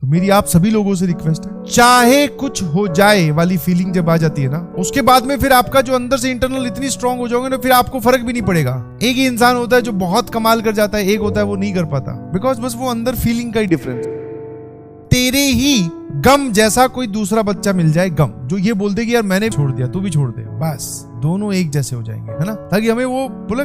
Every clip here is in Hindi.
तो मेरी आप सभी लोगों से रिक्वेस्ट है, चाहे कुछ हो जाए वाली फीलिंग जब आ जाती है ना, उसके बाद में फिर आपका जो अंदर से इंटरनल इतनी स्ट्रांग हो जाओगे ना, फिर आपको फर्क भी नहीं पड़ेगा। एक ही इंसान होता है जो बहुत कमाल कर जाता है, एक होता है वो नहीं कर पाता, बिकॉज बस वो अंदर फीलिंग का ही डिफरेंस। तेरे ही गम जैसा कोई दूसरा बच्चा मिल जाए, गम जो ये बोल दे कि यार मैंने छोड़ दिया तू भी छोड़ दे, बस दोनों एक जैसे हो जाएंगे, है ना। ताकि हमें वो बोले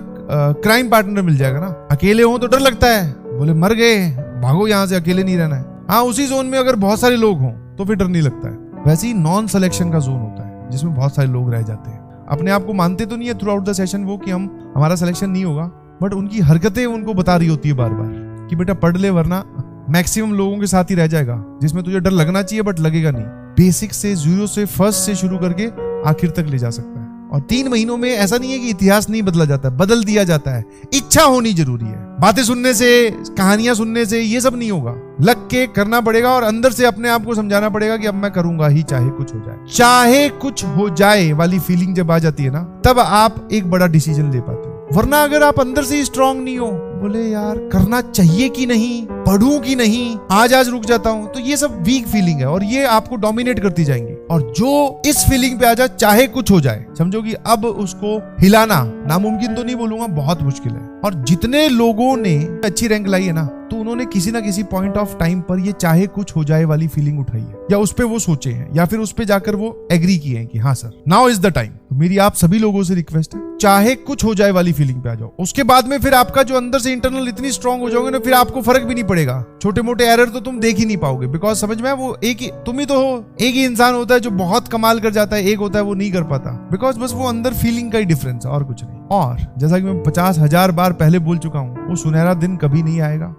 क्राइम पार्टनर मिल जाएगा ना। अकेले हो तो डर लगता है, बोले मर गए भागो यहाँ से, अकेले नहीं रहना है। हाँ, उसी जोन में अगर बहुत सारे लोग हों तो फिर डर नहीं लगता है। वैसे ही नॉन सिलेक्शन का जोन होता है जिसमें बहुत सारे लोग रह जाते हैं। अपने आप को मानते तो नहीं है थ्रू आउट द सेशन वो कि हमारा सिलेक्शन नहीं होगा, बट उनकी हरकतें उनको बता रही होती है बार बार कि बेटा पढ़ ले वरना मैक्सिमम लोगों के साथ ही रह जाएगा जिसमें तुझे डर लगना चाहिए बट लगेगा नहीं। बेसिक से जीरो से फर्स्ट से शुरू करके आखिर तक ले जा सकता है। और 3 महीनों में ऐसा नहीं है कि इतिहास नहीं बदला जाता है, बदल दिया जाता है। इच्छा होनी जरूरी है। बातें सुनने से, कहानियां सुनने से ये सब नहीं होगा, लग के करना पड़ेगा और अंदर से अपने आप को समझाना पड़ेगा कि अब मैं करूंगा ही, चाहे कुछ हो जाए। चाहे कुछ हो जाए वाली फीलिंग जब आ जाती है ना, तब आप एक बड़ा डिसीजन ले पाते हो। वरना अगर आप अंदर से ही स्ट्रांग नहीं हो, बोले यार करना चाहिए कि नहीं, पढ़ूं कि नहीं, आज रुक जाता हूं, तो ये सब वीक फीलिंग है और ये आपको डोमिनेट करती जाएंगी। और जो इस फीलिंग पे आ जाए, चाहे कुछ हो जाए, समझो कि अब उसको हिलाना नामुमकिन तो नहीं बोलूंगा, बहुत मुश्किल है। और जितने लोगों ने अच्छी रैंक लाई है ना, तो उन्होंने किसी ना किसी पॉइंट ऑफ टाइम पर ये चाहे कुछ हो जाए वाली फीलिंग उठाई है, या उस पे वो सोचे हैं, या फिर उस पे जाकर वो एग्री किए हैं कि हाँ sir now is the time. तो मेरी आप सभी लोगों से रिक्वेस्ट है, चाहे कुछ हो जाए वाली फीलिंग पे आ जाओ। उसके बाद में फिर आपका जो अंदर से इंटरनल इतनी स्ट्रांग हो जाओगे ना, फिर आपको फर्क भी नहीं पड़ेगा। छोटे मोटे एरर तो तुम देख ही नहीं पाओगे, बिकॉज समझ में वो एक ही तुम ही तो हो। एक ही इंसान होता है जो बहुत कमाल कर जाता है, एक होता है वो नहीं कर पाता, बिकॉज बस वो अंदर फीलिंग का ही डिफरेंस है और कुछ नहीं। और जैसा कि मैं 50,000 बार पहले बोल चुका हूं, वो सुनहरा दिन कभी नहीं आएगा।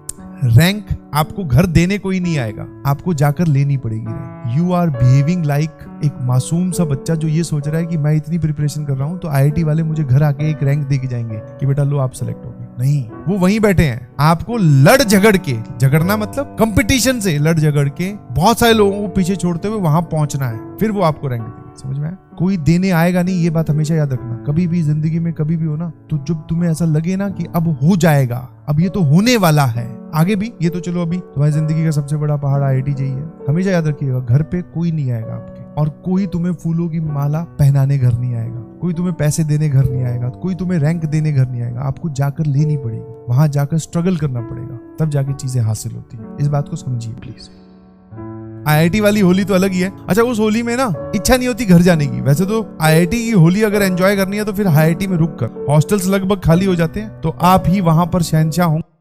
रैंक आपको घर देने कोई नहीं आएगा, आपको जाकर लेनी पड़ेगी। यू आर बिहेविंग लाइक एक मासूम सा बच्चा जो ये सोच रहा है कि मैं इतनी प्रिपरेशन कर रहा हूं तो IIT वाले मुझे घर आके एक रैंक दे के जाएंगे कि बेटा लो आप सेलेक्ट हो गए। नहीं, वो वहीं बैठे हैं। आपको लड़ झगड़ के, झगड़ना मतलब कंपटीशन से लड़ झगड़ के बहुत सारे लोगों को पीछे छोड़ते हुए वहां पहुंचना है, फिर वो आपको रैंक देंगे। समझ में आया? कोई देने आएगा नहीं, ये बात हमेशा याद रखना। कभी भी जिंदगी में कभी भी हो ना, तो जब तुम्हें ऐसा लगे ना कि अब हो जाएगा, अब ये तो होने वाला है, आगे भी ये तो चलो अभी तुम्हारी जिंदगी का सबसे बड़ा पहाड़ IIT JEE है, हमेशा याद रखिएगा घर पे कोई नहीं आएगा आपके, और कोई तुम्हें फूलों की माला पहनाने घर नहीं आएगा, कोई तुम्हें पैसे देने घर नहीं आएगा, कोई तुम्हें रैंक देने घर नहीं आएगा। आपको जाकर लेनी पड़ेगी, वहां जाकर स्ट्रगल करना पड़ेगा, तब जाके चीजें हासिल होती है। इस बात को समझिए प्लीज। IIT वाली होली तो अलग ही है। अच्छा, उस होली में ना इच्छा नहीं होती घर जाने की। वैसे तो IIT की होली अगर एंजॉय करनी है तो फिर IIT में रुक कर, हॉस्टल्स लगभग खाली हो जाते हैं, तो आप ही वहां पर शहंशाह होंगे।